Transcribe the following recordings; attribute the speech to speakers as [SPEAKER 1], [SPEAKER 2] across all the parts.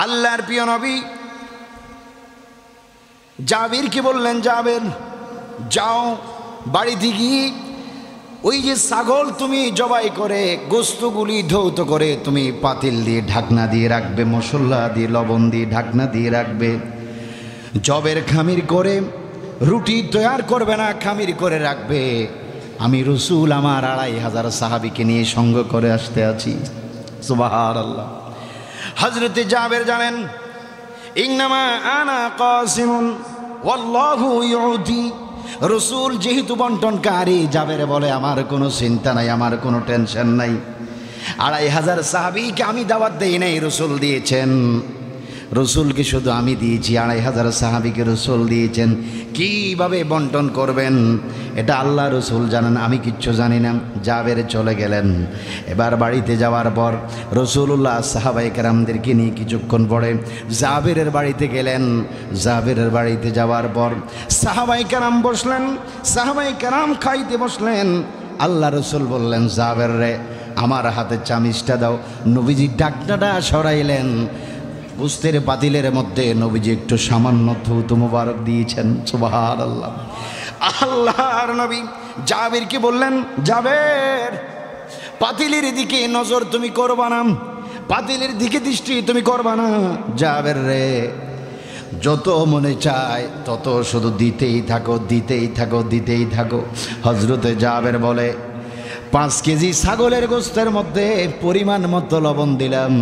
[SPEAKER 1] আল্লাহর প্রিয় নবী জাবেরকে বললেন, জাবের যাও বাড়িতে গিয়ে ওই যে ছাগল তুমি জবাই করে গোস্তগুলি ধৌত করে তুমি পাতিল দিয়ে ঢাকনা দিয়ে রাখবে, মশলা দিয়ে লবণ দিয়ে ঢাকনা দিয়ে রাখবে। জবের খামির করে রুটি তৈয়ার করবে না, খামির করে রাখবে। আমি রসুল আমার 2500 সাহাবীকে নিয়ে সঙ্গ করে আসতে আছি। সুবহানাল্লাহ। হযরতে জাবের জানেন, ইন্নামা আনা কাসিমুন ওয়াল্লাহু ইউতি। রসুল যেহেতু বন্টনকারী, জাবের বলে আমার কোনো চিন্তা নাই, আমার কোনো টেনশন নাই। 2500 সাহাবীকে আমি দাওয়াত দেই নাই, রসুল দিয়েছেন। রসুলকে শুধু আমি দিয়েছি, 2500 সাহাবীকে রসুল দিয়েছেন। কিভাবে বন্টন করবেন এটা আল্লাহ রসুল জানেন, আমি কিচ্ছু জানি না। জাবের চলে গেলেন। এবার বাড়িতে যাওয়ার পর রসুল্লাহ সাহাবায়ে কেরামদেরকে নিয়ে কিছুক্ষণ পরে জাবেরের বাড়িতে গেলেন। জাবেরের বাড়িতে যাওয়ার পর সাহাবায়ে কেরাম বসলেন, সাহাবায়ে কেরাম খাইতে বসলেন। আল্লাহ রসুল বললেন, জাবের রে আমার হাতে চামিচটা দাও। নবীজি ডাকনাটা সরাইলেন। গোস্তের পাতিলের মধ্যে নবীজি একটু সামান্য ধৌত মোবারক দিয়েছেন। সুবহানাল্লাহ। আল্লাহর নবী জাবেরকে বললেন, জাবের পাতিলের দিকে নজর তুমি করবা না, পাতিলের দিকে দৃষ্টি তুমি করবা না। জাবের রে যত মনে চায় তত শুধু দিতেই থাকো, দিতেই থাকো, দিতেই থাকো। হযরতে জাবের বলে, 5 কেজি ছাগলের গোস্তের মধ্যে পরিমাণ মতো লবণ দিলাম,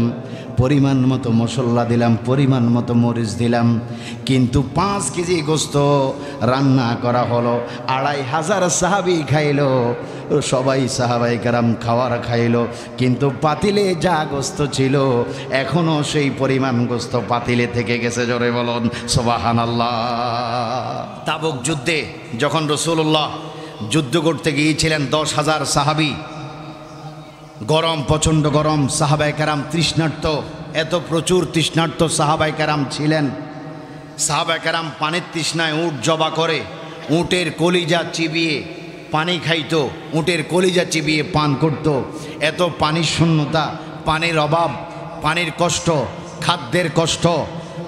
[SPEAKER 1] পরিমাণ মতো মশলা দিলাম, পরিমাণ মতো মরিচ দিলাম, কিন্তু 5 কেজি গোস্ত রান্না করা হলো। 2500 সাহাবী খাইলো, সবাই সাহাবায়ে কেরাম খাওয়ার খাইলো, কিন্তু পাতিলে যা গোস্ত ছিল এখনো সেই পরিমাণ গোস্ত পাতিলে থেকে গেছে। জোরে বলুন সুবহানাল্লাহ। তাবুক যুদ্ধে যখন রাসূলুল্লাহ যুদ্ধ করতে গিয়েছিলেন, 10,000 সাহাবী, গরম, প্রচণ্ড গরম, সাহাবায়ে কেরাম তৃষ্ণার্ত, এত প্রচুর তৃষ্ণার্ত সাহাবায়ে কেরাম ছিলেন। সাহাবায়ে কেরাম পানির তৃষ্ণায় উট জবা করে উটের কলিজা চিবিয়ে পানি খাইতো, উটের কলিজা চিবিয়ে পান করত। এত পানির শূন্যতা, পানির অভাব, পানির কষ্ট, খাদ্যের কষ্ট।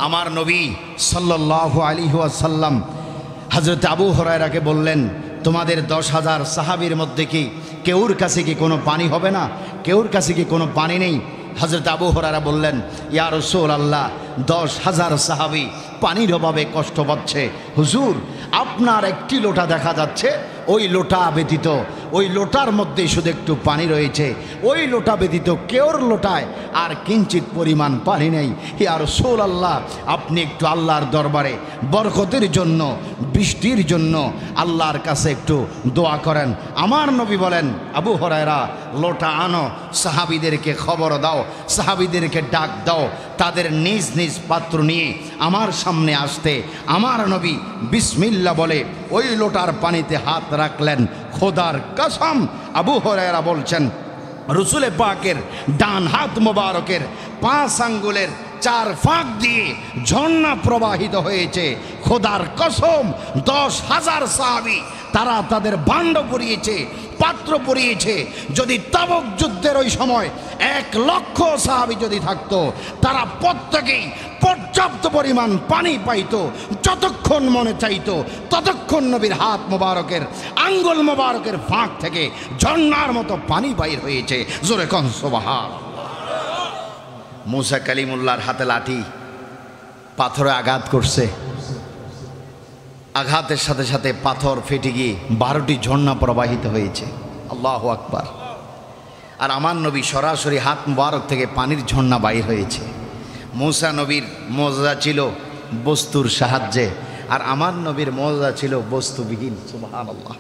[SPEAKER 1] আমার নবী সাল্লাল্লাহু আলাইহি ওয়াসাল্লাম হযরত আবু হুরায়রাকে বললেন, তোমাদের 10,000 সাহাবীর মধ্যে কি কেউর কাছে কি কোনো পানি হবে না? কেউর কাছে কি কোনো পানি নেই? হযরত আবু হুরায়রা বললেন, ইয়া রাসূলুল্লাহ, 10,000 সাহাবী পানির অভাবে কষ্ট পাচ্ছে। হুজুর, আপনার একটি লোটা দেখা যাচ্ছে, ওই লোটা ব্যতীত, ওই লোটার মধ্যে শুধু একটু পানি রয়েছে, ওই লোটা ব্যতীত কেউর লোটায় আর কিঞ্চিত পরিমাণ পানি নেই। ইয়া রাসূলুল্লাহ, আপনি একটু আল্লাহর দরবারে বরকতের জন্য, বৃষ্টির জন্য আল্লাহর কাছে একটু দোয়া করেন। আমার নবী বলেন, আবু হুরায়রা লোটা আনো, সাহাবীদেরকে খবর দাও, সাহাবীদেরকে ডাক দাও, তাদের নিজ নিজ পাত্র নিয়ে আমার সামনে আসতে। আমার নবী বিসমিল্লাহ বলে ওই লোটার পানিতে হাত রাখলেন। খোদার কসম, আবু হুরায়রা বলছেন, রসুলে পাকের ডান হাত মোবারকের 5 আঙ্গুলের 4 ফাঁক দিয়ে ঝর্ণা প্রবাহিত হয়েছে। খোদার কসম, 10,000 সাহাবী তারা তাদের ভাণ্ড পরিয়েছে, পাত্র পরিয়েছে। যদি তাবুক যুদ্ধের ওই সময় 1 লক্ষ সাহাবী যদি থাকতো, তারা প্রত্যেকেই পর্যাপ্ত পরিমাণ পানি পাইতো। যতক্ষণ মনে চাইতো ততক্ষণ নবীর হাত মোবারকের, আঙ্গুল মোবারকের ফাঁক থেকে ঝর্ণার মতো পানি বাইর হয়েছে। জোরে কোন সুবহানাল্লাহ। মুসা কালিমুল্লাহর হাতে লাঠি, পাথরে আঘাত করছে। আঘাতের সাথে সাথে পাথর ফেটে গিয়ে 12টি ঝর্ণা প্রবাহিত হয়েছে। আল্লাহু আকবার। আর আমার নবী সরাসরি হাত মুবারক থেকে পানির ঝর্ণা বাইর হয়েছে। মুসা নবীর মুজিজা ছিল বস্তুর সাহায্যে, আর আমার নবীর মুজিজা ছিল বস্তুবিহীন। সুবহানাল্লাহ।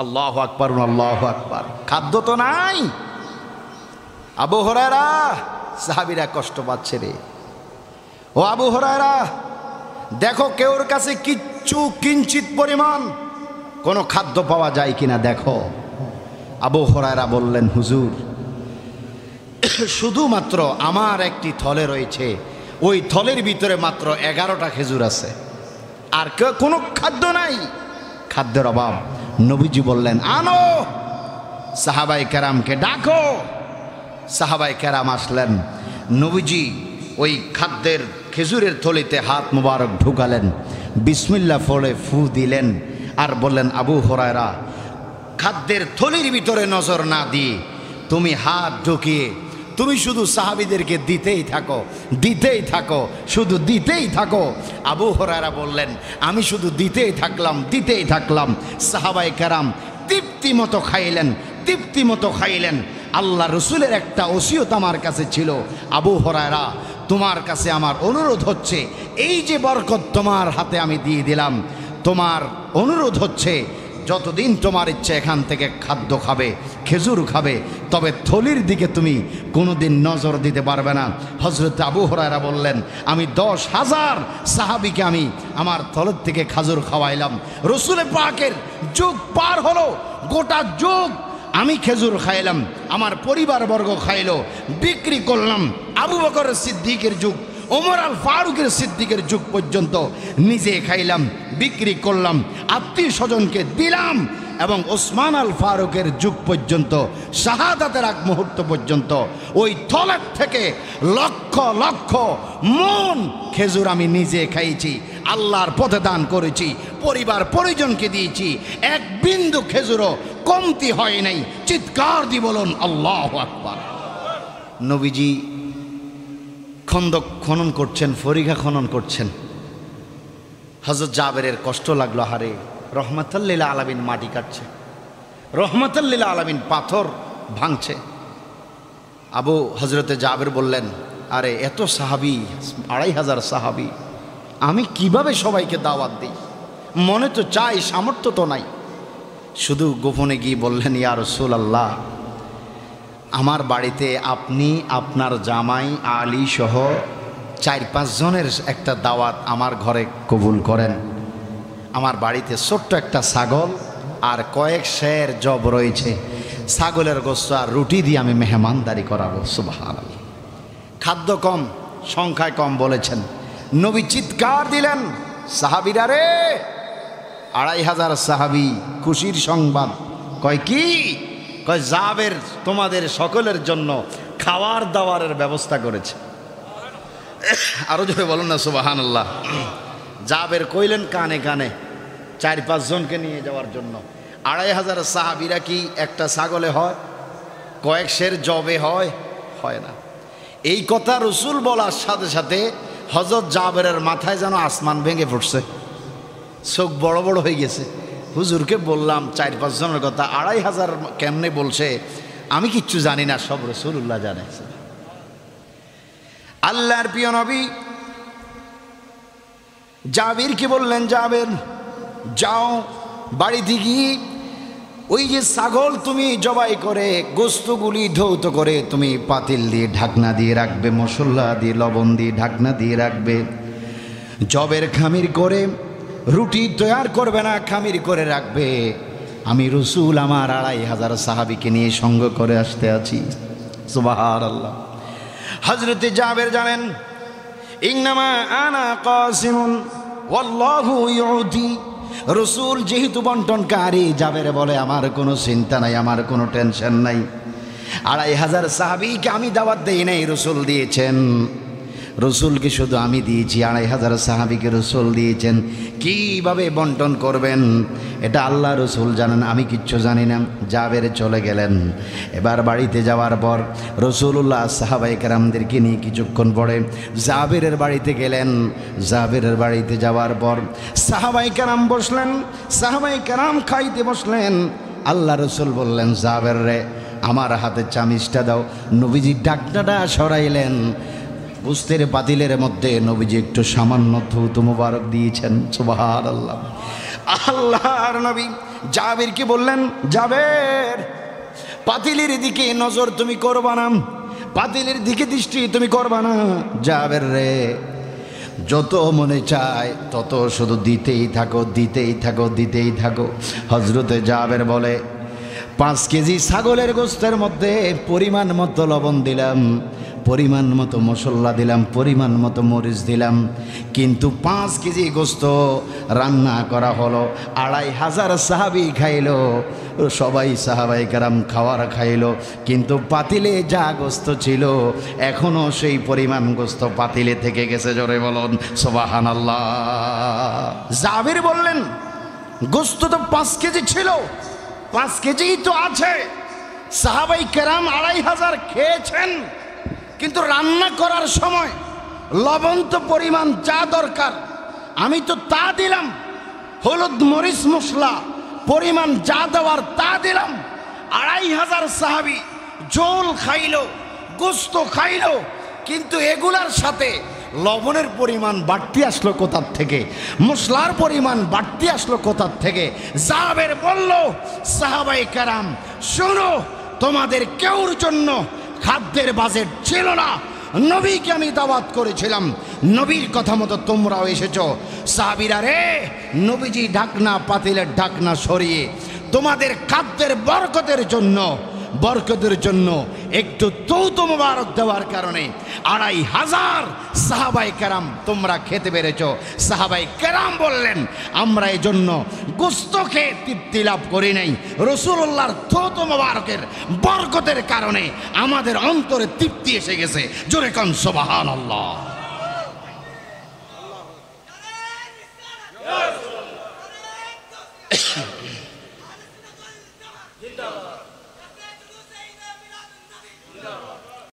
[SPEAKER 1] আল্লাহু আকবার, আল্লাহু আকবার। খাদ্য তো নাই। আবু হুরায়রা, সাহাবীরা কষ্ট পাচ্ছে রে। ও আবু হুরায়রা, দেখো কেউর কাছে কিঞ্চিত পরিমাণ কোনো খাদ্য পাওয়া যায় কিনা দেখো। আবু হুরায়রা বললেন, হুজুর, শুধুমাত্র আমার একটি থলে রয়েছে, ওই থলের ভিতরে মাত্র 11টা খেজুর আছে, আর কোনো খাদ্য নাই, খাদ্যের অভাব। নবীজি বললেন, আনো, সাহাবায়ে কেরামকে ডাকো। সাহাবায়ে কেরাম আসলেন। নবীজি ওই খাদ্যের খেজুরের থলিতে হাত মুবারক ঢুকালেন, বিসমিল্লাহ পড়ে ফু দিলেন, আর বললেন, আবু হুরায়রা, খাদ্যের থলির ভিতরে নজর না দিয়ে তুমি হাত ঢুকিয়ে তুমি শুধু সাহাবীদেরকে দিতেই থাকো, দিতেই থাকো, শুধু দিতেই থাকো। আবু হুরায়রা বললেন, আমি শুধু দিতেই থাকলাম। সাহাবায়ে কেরাম তৃপ্তিমতো খাইলেন, তৃপ্তিমতো খাইলেন। আল্লাহ রসুলের একটা ওসিয়ত আমার কাছে ছিল, আবু হুরায়রা, তোমার কাছে আমার অনুরোধ হচ্ছে, এই যে বরকত তোমার হাতে আমি দিয়ে দিলাম, তোমার অনুরোধ হচ্ছে যতদিন তোমার ইচ্ছে এখান থেকে খাদ্য খাবে, খেজুর খাবে, তবে থলির দিকে তুমি কোনোদিন নজর দিতে পারবে না। হযরত আবু হুরায়রা বললেন, আমি 10,000 সাহাবীকে আমি আমার থলের থেকে খাজুর খাওয়াইলাম। রসুল পাকের যুগ পার হলো, গোটা যুগ আমি খেজুর খাইলাম, আমার পরিবারবর্গ খাইলো, বিক্রি করলাম। আবু বকর সিদ্দিকের যুগ, ওমর আল ফারুকের সিদ্দিকের যুগ পর্যন্ত নিজে খাইলাম, বিক্রি করলাম, আত্মীয় স্বজনকে দিলাম, এবং ওসমান আল ফারুকের যুগ পর্যন্ত, শাহাদাতের আগ মুহূর্ত পর্যন্ত ওই থলের থেকে লক্ষ লক্ষ মন খেজুর আমি নিজে খাইছি, আল্লাহর পথে দান করেছি, পরিবার পরিজনকে দিয়েছি, এক বিন্দু খেজুরও কমতি হয় নাই। চিৎকার দি বলুন আল্লাহু আকবার। নবীজি খন্দক খনন করছেন, ফরিঘা খনন করছেন। হযরত জাবেরের কষ্ট লাগলো, হারে রহমাতুল লিল আলামিন মাটি কাটছে, রহমাতুল লিল আলামিন পাথর ভাঙছে। হযরতে জাবের বললেন, আরে এত সাহাবী, 2,500 সাহাবী, আমি কিভাবে সবাইকে দাওয়াত দিই? মনে তো চাই, সামর্থ্য তো নাই। শুধু গোপনে গিয়ে বললেন, ইয়া রাসূলুল্লাহ, আমার বাড়িতে আপনি, আপনার জামাই আলী সহ 4-5 জনের একটা দাওয়াত আমার ঘরে কবুল করেন। আমার বাড়িতে ছোট্ট একটা ছাগল আর কয়েক সের জব রয়েছে, ছাগলের গোশত আর রুটি দিয়ে আমি মেহমানদারি করাবো। সুবহানাল্লাহ। খাদ্য কম, সংখ্যায় কম বলেছেন। নবী চিৎকার দিলেন, সাহাবীরা রে, 2,500 সাহাবী, খুশির সংবাদ। কয় কি? কয় জাবের তোমাদের সকলের জন্য খাওয়ার দাওয়ারের ব্যবস্থা করেছে। আরো জোরে বলুন না সুবহানাল্লাহ। জাবের কইলেন কানে কানে 4-5 জনকে নিয়ে যাওয়ার জন্য। 2,500 সাহাবীরা কি একটা ছাগলে হয়? কয়েক সের জবে হয়? হয় না। এই কথা রসুল বলার সাথে সাথে হযরত জাবেরের মাথায় যেন আসমান ভেঙে পড়ছে, চোখ বড় বড় হয়ে গেছে। হুজুরকে বললাম 4-5 জনের কথা, 2,500 কেমনে বলছে? আমি কিচ্ছু জানি না, সব রাসূলুল্লাহ জানে। আল্লাহর প্রিয় নবী জাবেরকে বললেন, জাবের যাও, বাড়িতে গিয়ে ওই যে ছাগল তুমি জবাই করে গোস্তগুলি ধৌত করে তুমি পাতিল দিয়ে ঢাকনা দিয়ে রাখবে, মশলা দিয়ে লবণ দিয়ে ঢাকনা দিয়ে রাখবে। জবের খামির করে রুটি তৈয়ার করবে না, খামির করে রাখবে। আমি রসুল আমার 2,500 সাহাবীকে নিয়ে সঙ্গ করে আসতে আছি। সুবহানাল্লাহ। হযরতে জাবের জানেন, ইন্নামা আনা কাসিমুন ওয়াল্লাহু ইউতি। রসুল যেহেতু বন্টনকারী, জাবের বলে আমার কোনো চিন্তা নাই, আমার কোনো টেনশন নাই। 2,500 সাহাবীকে আমি দাওয়াত দেই নাই, রসুল দিয়েছেন। রসুলকে শুধু আমি দিয়েছি, 2,500 সাহাবীকে রসুল দিয়েছেন। কিভাবে বন্টন করবেন এটা আল্লাহ রসুল জানেন, আমি কিচ্ছু জানি না। জাবের চলে গেলেন। এবার বাড়িতে যাওয়ার পর রসুলুল্লাহ সাহাবায়ে কেরামদেরকে নিয়ে কিছুক্ষণ পরে জাবেরের বাড়িতে গেলেন। জাবেরের বাড়িতে যাওয়ার পর সাহাবায়ে কেরাম বসলেন, সাহাবায়ে কেরাম খাইতে বসলেন। আল্লাহ রসুল বললেন, জাবের রে, আমার হাতে চামিচটা দাও। নবীজি ডাকনাটা সরাইলেন, বুঝতের পাতিলের মধ্যে নবীজি একটু সামান্য থুতু মুবারক দিয়েছেন। সুবহানাল্লাহ। আল্লাহর নবী জাবেরকে বললেন, জাবের, পাতিলের দিকে নজর তুমি করবা না, পাতিলের দিকে দৃষ্টি তুমি করবা না। জাবের রে, যত মনে চায় তত শুধু দিতেই থাকো, দিতেই থাকো, দিতেই থাকো। হযরতে জাবের বলে, 5 কেজি ছাগলের গোশতের মধ্যে পরিমাণ মতো লবণ দিলাম, পরিমাণ মতো মশলা দিলাম, পরিমাণ মতো মরিচ দিলাম, কিন্তু 5 কেজি গোস্ত রান্না করা হলো। 2500 সাহাবী খাইলো, সবাই সাহাবায়ে কেরাম খাওয়ার খাইলো, কিন্তু পাতিলে যা গোস্ত ছিল এখনো সেই পরিমাণ গোস্ত পাতিলে থেকে গেছে। জোরে বলুন সুবহানাল্লাহ। জাবির বললেন, গোস্ত তো 5 কেজি ছিল, 5 কেজিই তো আছে। সাহাবায়ে কেরাম 2500 খেয়েছেন, কিন্তু রান্না করার সময় লবণ তো পরিমাণ যা দরকার আমি তো তা দিলাম, হলুদ মরিচ মশলা পরিমাণ যা দেওয়ার তা দিলাম। 2500 সাহাবী ঝোল খাইলো, গোস্ত খাইলো, কিন্তু এগুলার সাথে লবণের পরিমাণ বাড়তি আসলো কোথার থেকে, মশলার পরিমাণ বাড়তি আসলো কোথার থেকে? জাবের বলল, সাহাবায়ে কেরাম শোনো, তোমাদের কেউর জন্য খাদ্যের বাজেট ছিল না, নবীকে আমি দাওয়াত করেছিলাম, নবীর কথা মতো তোমরাও এসেছো। সাহাবীরা রে, নবীজি ঢাকনা, পাতিলের ঢাকনা সরিয়ে তোমাদের খাদ্যের বরকতের জন্য একটু তৌত মোবারক দেওয়ার কারণে 2500 সাহাবায়ে কেরাম তোমরা খেতে পেরেছো। সাহাবায়ে কেরাম বললেন, আমরা এই জন্য গোস্ত খেয়ে তৃপ্তি লাভ করি নাই, রাসূলুল্লাহর তৌত মোবারকের বরকতের কারণে আমাদের অন্তরে তৃপ্তি এসে গেছে। জোরে কোন সুবহানাল্লাহ।